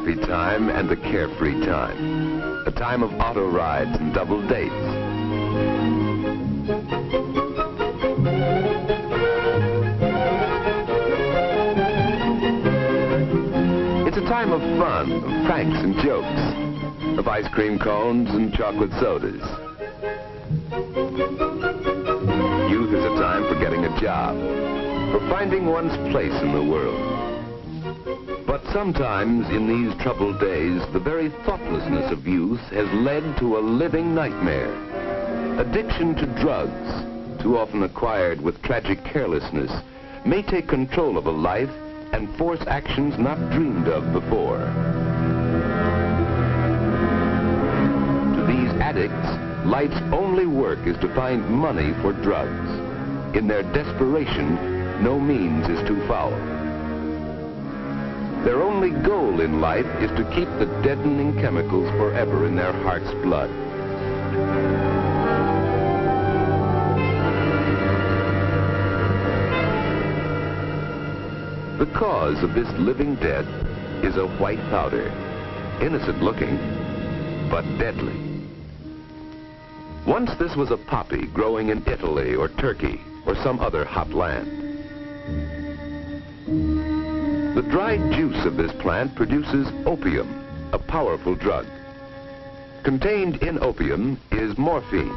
happy time and a carefree time. A time of auto rides and double dates. It's a time of fun, of pranks and jokes, of ice cream cones and chocolate sodas. Youth is a time for getting a job, for finding one's place in the world. But sometimes in these troubled days, the very thoughtlessness of youth has led to a living nightmare. Addiction to drugs, too often acquired with tragic carelessness, may take control of a life and force actions not dreamed of before. To these addicts, life's only work is to find money for drugs. In their desperation, no means is too foul. Their only goal in life is to keep the deadening chemicals forever in their heart's blood. The cause of this living death is a white powder, innocent looking, but deadly. Once this was a poppy growing in Italy or Turkey or some other hot land. The dried juice of this plant produces opium, a powerful drug. Contained in opium is morphine,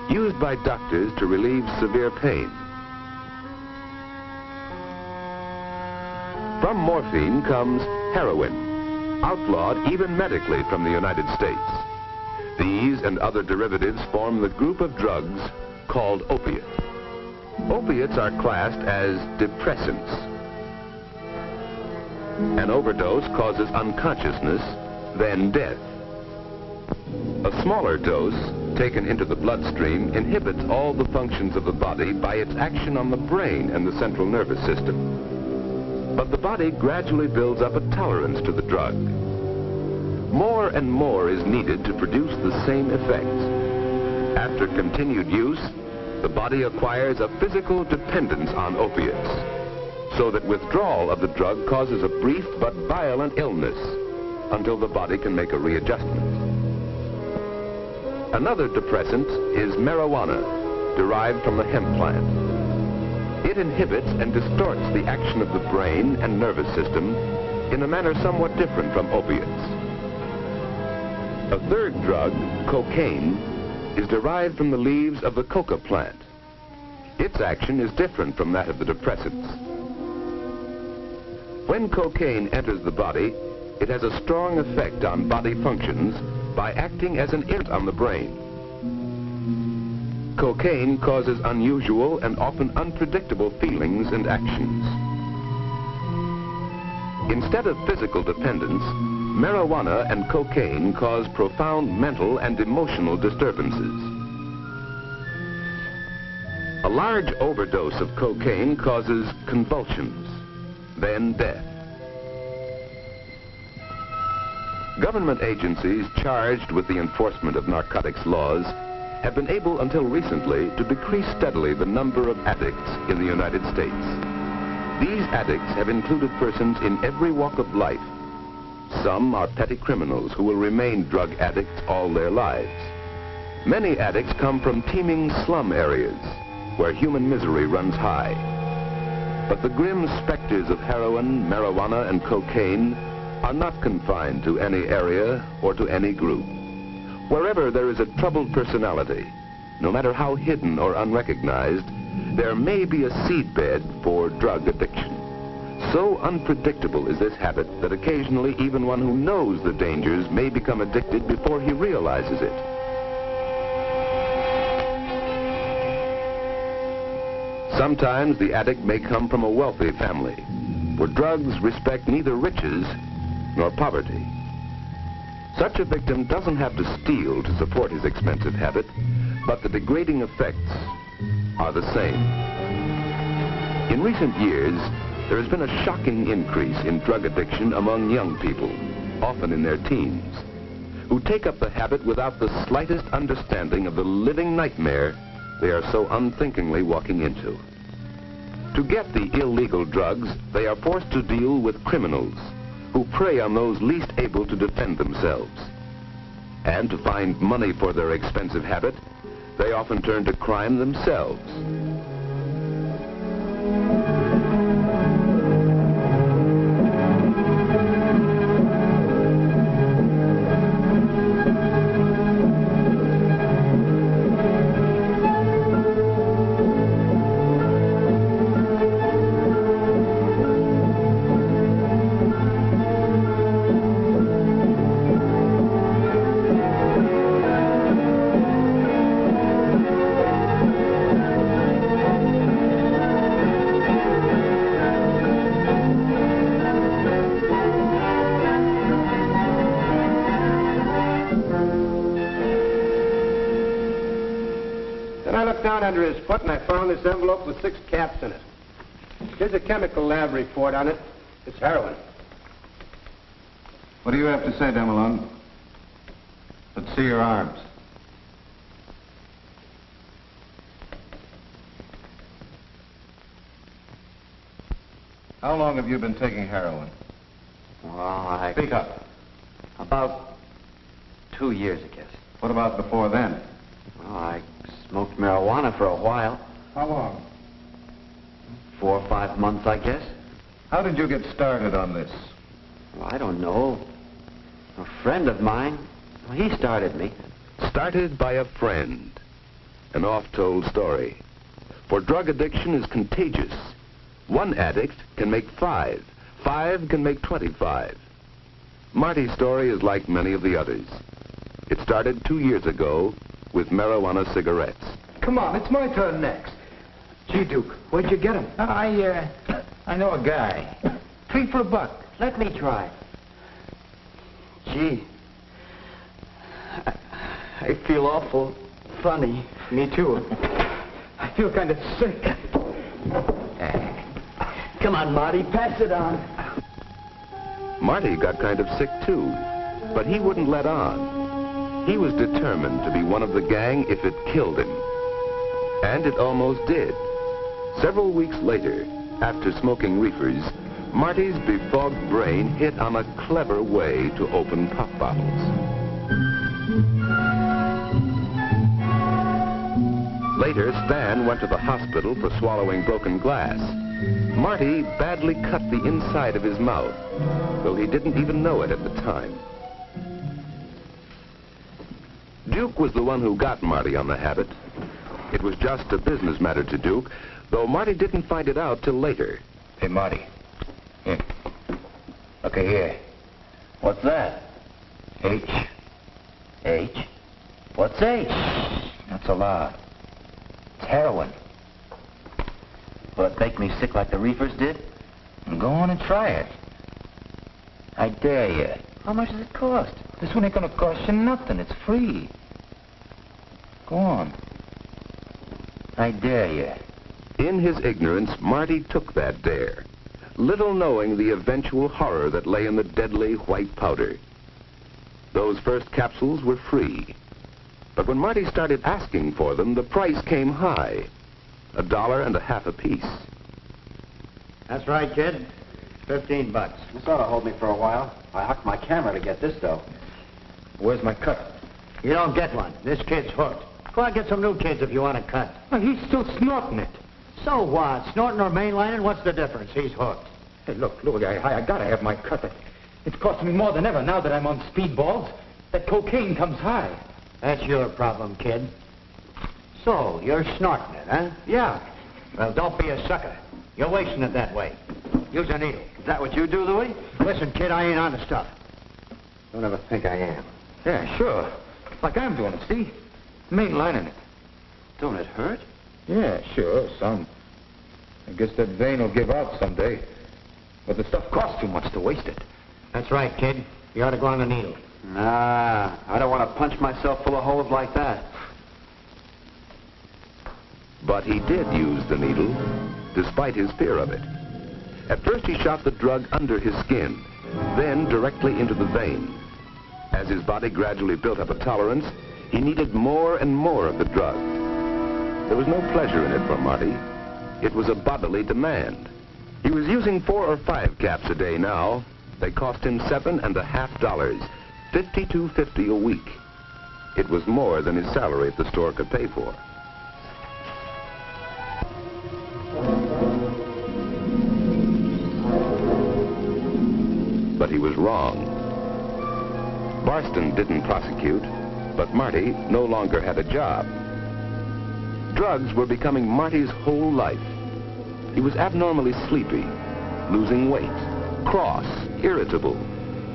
used by doctors to relieve severe pain. From morphine comes heroin, outlawed even medically from the United States. These and other derivatives form the group of drugs called opiates. Opiates are classed as depressants. An overdose causes unconsciousness, then death. A smaller dose, taken into the bloodstream, inhibits all the functions of the body by its action on the brain and the central nervous system. But the body gradually builds up a tolerance to the drug. More and more is needed to produce the same effects. After continued use, the body acquires a physical dependence on opiates, so that withdrawal of the drug causes a brief but violent illness until the body can make a readjustment. Another depressant is marijuana, derived from the hemp plant. It inhibits and distorts the action of the brain and nervous system in a manner somewhat different from opiates. A third drug, cocaine, is derived from the leaves of the coca plant. Its action is different from that of the depressants. When cocaine enters the body, it has a strong effect on body functions by acting as an irritant on the brain. Cocaine causes unusual and often unpredictable feelings and actions. Instead of physical dependence, marijuana and cocaine cause profound mental and emotional disturbances. A large overdose of cocaine causes convulsions, then death. Government agencies charged with the enforcement of narcotics laws have been able until recently to decrease steadily the number of addicts in the United States. These addicts have included persons in every walk of life. Some are petty criminals who will remain drug addicts all their lives. Many addicts come from teeming slum areas where human misery runs high. But the grim specters of heroin, marijuana, and cocaine are not confined to any area or to any group. Wherever there is a troubled personality, no matter how hidden or unrecognized, there may be a seedbed for drug addiction. So unpredictable is this habit that occasionally even one who knows the dangers may become addicted before he realizes it. Sometimes the addict may come from a wealthy family, where drugs respect neither riches nor poverty. Such a victim doesn't have to steal to support his expensive habit, but the degrading effects are the same. In recent years, there has been a shocking increase in drug addiction among young people, often in their teens, who take up the habit without the slightest understanding of the living nightmare they are so unthinkingly walking into. To get the illegal drugs, they are forced to deal with criminals who prey on those least able to defend themselves. And to find money for their expensive habit, they often turn to crime themselves. I looked down under his foot and I found this envelope with 6 caps in it. There's a chemical lab report on it. It's heroin. What do you have to say, Demelon? Let's see your arms. How long have you been taking heroin? Well, Speak up. about 2 years, I guess. What about before then? Well, I smoked marijuana for a while. How long? 4 or 5 months, I guess. How did you get started on this? Well, I don't know. A friend of mine, well, he started me. Started by a friend. An oft-told story. For drug addiction is contagious. One addict can make 5. 5 can make 25. Marty's story is like many of the others. It started 2 years ago with marijuana cigarettes. Come on, it's my turn next. Gee, Duke, where'd you get them? I know a guy. 3 for $1. Let me try. Gee, I feel awful funny. Me too. I feel kind of sick. Come on, Marty, pass it on. Marty got kind of sick too, but he wouldn't let on. He was determined to be one of the gang if it killed him. And it almost did. Several weeks later, after smoking reefers, Marty's befogged brain hit on a clever way to open pop bottles. Later, Stan went to the hospital for swallowing broken glass. Marty badly cut the inside of his mouth, though he didn't even know it at the time. Duke was the one who got Marty on the habit. It was just a business matter to Duke, though Marty didn't find it out till later. Hey, Marty. Here. Okay, here. What's that? H. H? What's H? That's a lot. It's heroin. Will it make me sick like the reefers did? Go on and try it. I dare you. How much does it cost? This one ain't gonna cost you nothing. It's free. Go on. I dare you. In his ignorance, Marty took that dare, little knowing the eventual horror that lay in the deadly white powder. Those first capsules were free. But when Marty started asking for them, the price came high. $1.50 apiece. That's right, kid. $15. This ought to hold me for a while. I hooked my camera to get this, though. Where's my cut? You don't get one. This kid's hooked. Go out and get some new kids if you want to cut. Oh, he's still snorting it. So what? Snorting or mainlining, what's the difference? He's hooked. Hey, look, I gotta have my cut. It's costing me more than ever now that I'm on speedballs. That cocaine comes high. That's your problem, kid. So, you're snorting it, huh? Yeah. Well, don't be a sucker. You're wasting it that way. Use a needle. Is that what you do, Louis? Listen, kid, I ain't on the stuff. Don't ever think I am. Yeah, sure. Like I'm doing it, see? Mainlining it. Don't it hurt? Yeah, sure, some. I guess that vein will give out someday. But the stuff costs too much to waste it. That's right, kid. You ought to go on the needle. Nah, I don't want to punch myself full of holes like that. But he did use the needle, despite his fear of it. At first he shot the drug under his skin, then directly into the vein. As his body gradually built up a tolerance, he needed more and more of the drug. There was no pleasure in it for Marty. It was a bodily demand. He was using 4 or 5 caps a day now, They cost him $7.50, $52.50 a week. It was more than his salary at the store could pay for. But he was wrong. Barston didn't prosecute, but Marty no longer had a job. Drugs were becoming Marty's whole life. He was abnormally sleepy, losing weight, cross, irritable,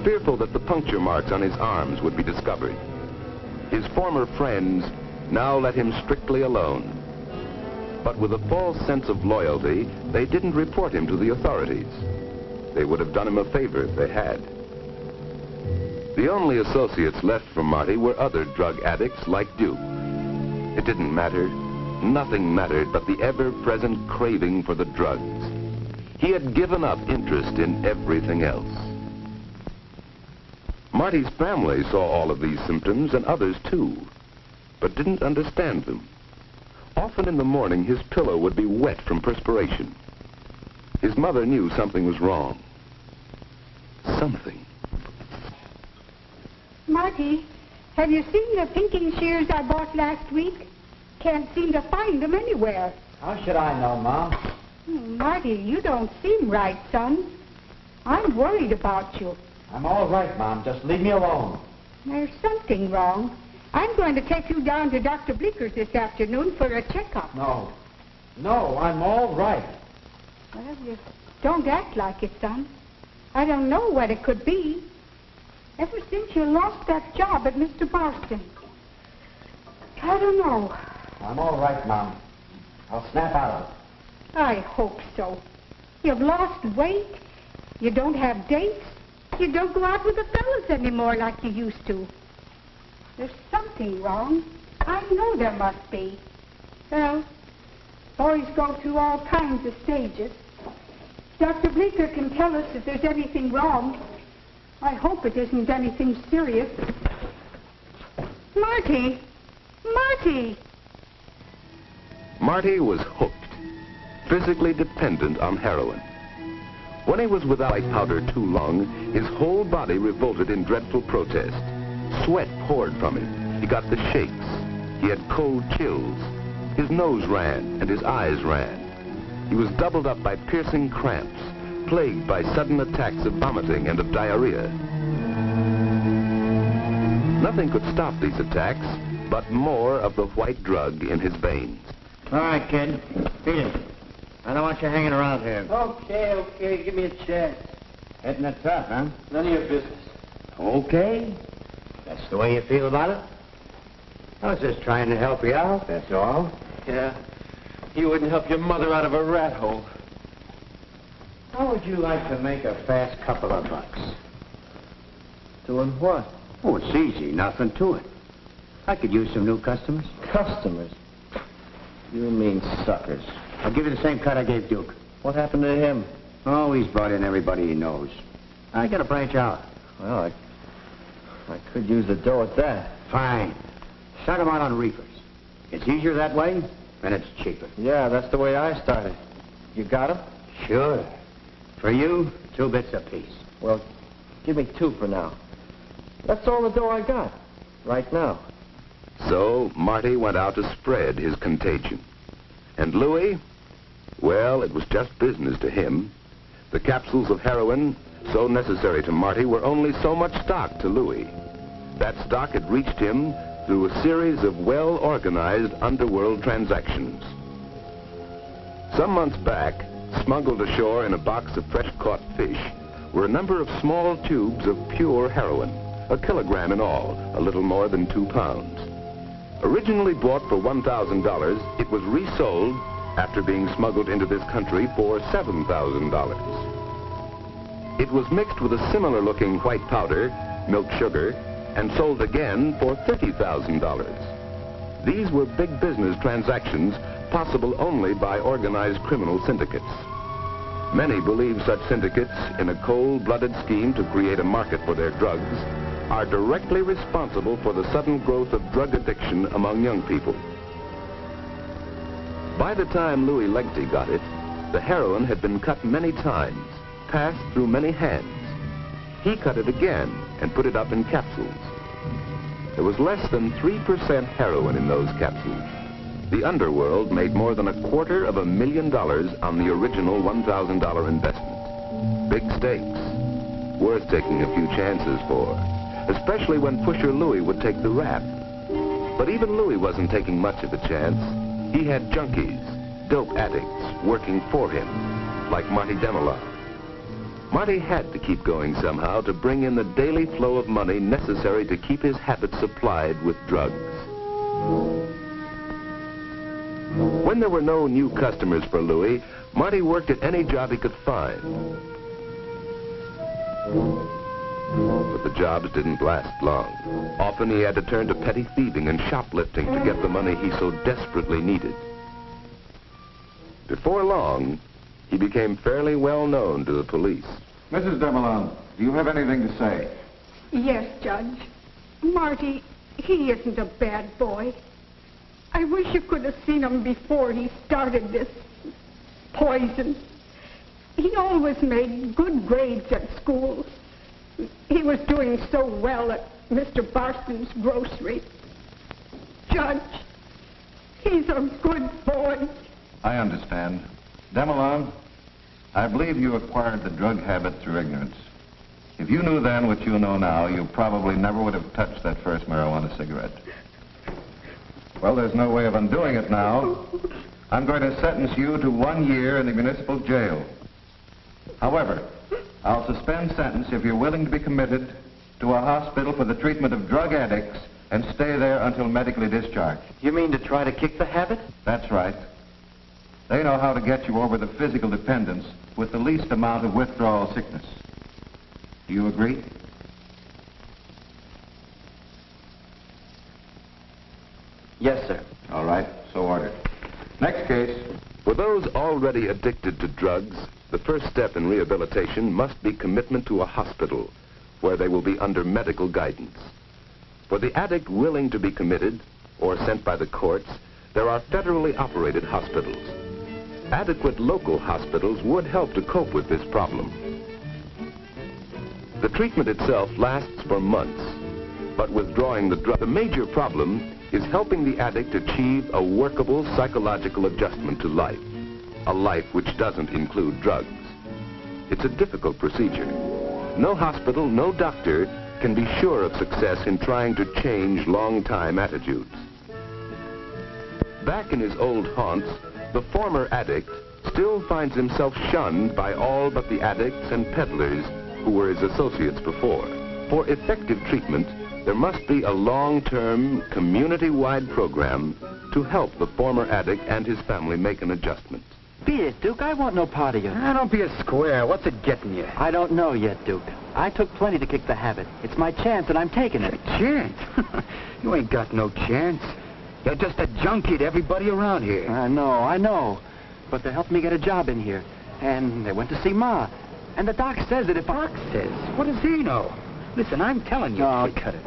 fearful that the puncture marks on his arms would be discovered. His former friends now let him strictly alone. But with a false sense of loyalty, they didn't report him to the authorities. They would have done him a favor if they had. The only associates left for Marty were other drug addicts like Duke. It didn't matter. Nothing mattered but the ever-present craving for the drugs. He had given up interest in everything else. Marty's family saw all of these symptoms and others too, but didn't understand them. Often in the morning, his pillow would be wet from perspiration. His mother knew something was wrong. Something. Marty, have you seen the pinking shears I bought last week? Can't seem to find them anywhere. How should I know, Mom? Marty, you don't seem right, son. I'm worried about you. I'm all right, Mom. Just leave me alone. There's something wrong. I'm going to take you down to Dr. Bleeker's this afternoon for a checkup. No. No, I'm all right. Well, you don't act like it, son. I don't know what it could be. Ever since you lost that job at Mr. Barston. I don't know. I'm all right, Mom. I'll snap out of it. I hope so. You've lost weight. You don't have dates. You don't go out with the fellas anymore like you used to. There's something wrong. I know there must be. Well, boys go through all kinds of stages. Dr. Bleeker can tell us if there's anything wrong. I hope it isn't anything serious. Marty! Marty! Marty was hooked, physically dependent on heroin. When he was without white powder too long, his whole body revolted in dreadful protest. Sweat poured from him. He got the shakes. He had cold chills. His nose ran and his eyes ran. He was doubled up by piercing cramps, plagued by sudden attacks of vomiting and of diarrhea. Nothing could stop these attacks but more of the white drug in his veins. All right, kid. Beat it. I don't want you hanging around here. Okay. Give me a chance. Hitting it tough, huh? None of your business. Okay. That's the way you feel about it? I was just trying to help you out, that's all. Yeah. You wouldn't help your mother out of a rat hole. How would you like to make a fast couple of bucks? Doing what? Oh, it's easy. Nothing to it. I could use some new customers. Customers? You mean suckers. I'll give you the same cut I gave Duke. What happened to him? Oh, he's brought in everybody he knows. I gotta branch out. Well, I could use the dough at that. Fine. Start him out on reefers. It's easier that way, and it's cheaper. Yeah, that's the way I started. You got him? Sure. For you, 2 bits apiece. Well, give me 2 for now. That's all the dough I got. Right now. So Marty went out to spread his contagion. And Louis, well, it was just business to him. The capsules of heroin, so necessary to Marty, were only so much stock to Louis. That stock had reached him through a series of well-organized underworld transactions. Some months back, smuggled ashore in a box of fresh-caught fish, were a number of small tubes of pure heroin, 1 kilogram in all, a little more than 2 pounds. Originally bought for $1,000, it was resold after being smuggled into this country for $7,000. It was mixed with a similar-looking white powder, milk sugar, and sold again for $30,000. These were big business transactions possible only by organized criminal syndicates. Many believe such syndicates, in a cold-blooded scheme to create a market for their drugs, are directly responsible for the sudden growth of drug addiction among young people. By the time Louis Legty got it, the heroin had been cut many times, passed through many hands. he cut it again and put it up in capsules. There was less than 3% heroin in those capsules. The underworld made more than $250,000 on the original $1,000 investment. Big stakes, worth taking a few chances for, especially when Pusher Louie would take the rap. But even Louie wasn't taking much of a chance. He had junkies, dope addicts, working for him, like Marty Demelon. Marty had to keep going somehow to bring in the daily flow of money necessary to keep his habit supplied with drugs. When there were no new customers for Louie, Marty worked at any job he could find. But the jobs didn't last long. Often he had to turn to petty thieving and shoplifting to get the money he so desperately needed. Before long, he became fairly well known to the police. Mrs. Demelon, do you have anything to say? Yes, Judge. Marty, he isn't a bad boy. I wish you could have seen him before he started this poison. He always made good grades at school. He was doing so well at Mr. Barston's grocery. Judge, he's a good boy. I understand. Demelon, I believe you acquired the drug habit through ignorance. If you knew then what you know now, you probably never would have touched that first marijuana cigarette. Well, there's no way of undoing it now. I'm going to sentence you to 1 year in the municipal jail. However, I'll suspend sentence if you're willing to be committed to a hospital for the treatment of drug addicts and stay there until medically discharged. You mean to try to kick the habit? That's right. They know how to get you over the physical dependence with the least amount of withdrawal sickness. Do you agree? Yes, sir. All right, so ordered. Next case. For those already addicted to drugs, the first step in rehabilitation must be commitment to a hospital where they will be under medical guidance. For the addict willing to be committed or sent by the courts, there are federally operated hospitals. Adequate local hospitals would help to cope with this problem. The treatment itself lasts for months, but withdrawing the drug, the major problem is helping the addict achieve a workable psychological adjustment to life, a life which doesn't include drugs. It's a difficult procedure. No hospital, no doctor can be sure of success in trying to change long-time attitudes. Back in his old haunts, the former addict still finds himself shunned by all but the addicts and peddlers who were his associates before. For effective treatment, there must be a long-term, community-wide program to help the former addict and his family make an adjustment. Be it, Duke. I want no part of you. Don't be a square. What's it getting you? I don't know yet, Duke. I took plenty to kick the habit. It's my chance, and I'm taking it. Chance? You ain't got no chance. You're just a junkie to everybody around here. I know. But they helped me get a job in here. And they went to see Ma. And the doc says that if Doc says? What does he know? Listen, I'm telling you. Oh, cut it.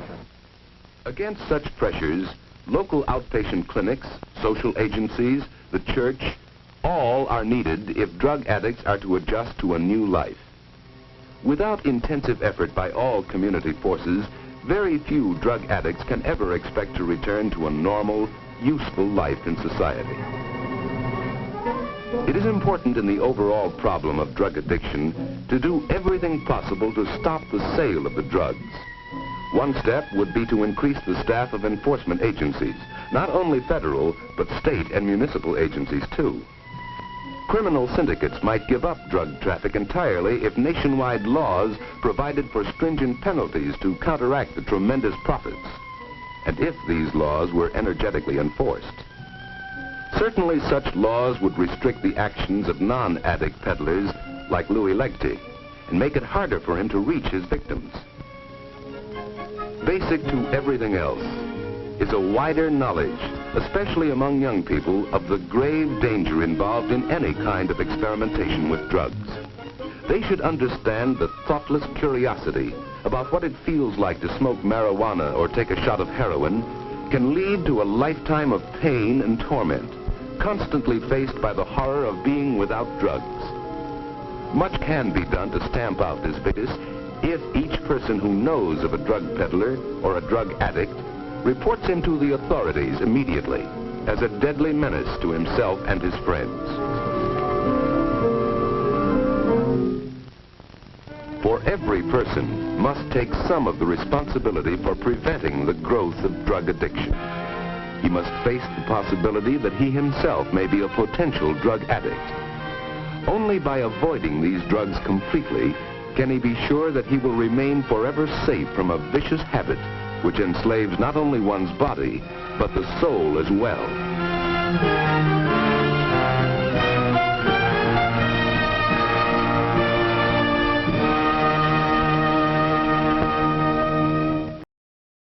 Against such pressures, local outpatient clinics, social agencies, the church, all are needed if drug addicts are to adjust to a new life. Without intensive effort by all community forces, very few drug addicts can ever expect to return to a normal, useful life in society. It is important in the overall problem of drug addiction to do everything possible to stop the sale of the drugs. One step would be to increase the staff of enforcement agencies, not only federal, but state and municipal agencies too. Criminal syndicates might give up drug traffic entirely if nationwide laws provided for stringent penalties to counteract the tremendous profits, and if these laws were energetically enforced. Certainly such laws would restrict the actions of non-addict peddlers like Louis Legte and make it harder for him to reach his victims. Basic to everything else is a wider knowledge, especially among young people, of the grave danger involved in any kind of experimentation with drugs. They should understand the thoughtless curiosity about what it feels like to smoke marijuana or take a shot of heroin can lead to a lifetime of pain and torment, constantly faced by the horror of being without drugs. Much can be done to stamp out this vicious, if each person who knows of a drug peddler or a drug addict reports him to the authorities immediately as a deadly menace to himself and his friends. For every person must take some of the responsibility for preventing the growth of drug addiction. He must face the possibility that he himself may be a potential drug addict. Only by avoiding these drugs completely can he be sure that he will remain forever safe from a vicious habit which enslaves not only one's body, but the soul as well.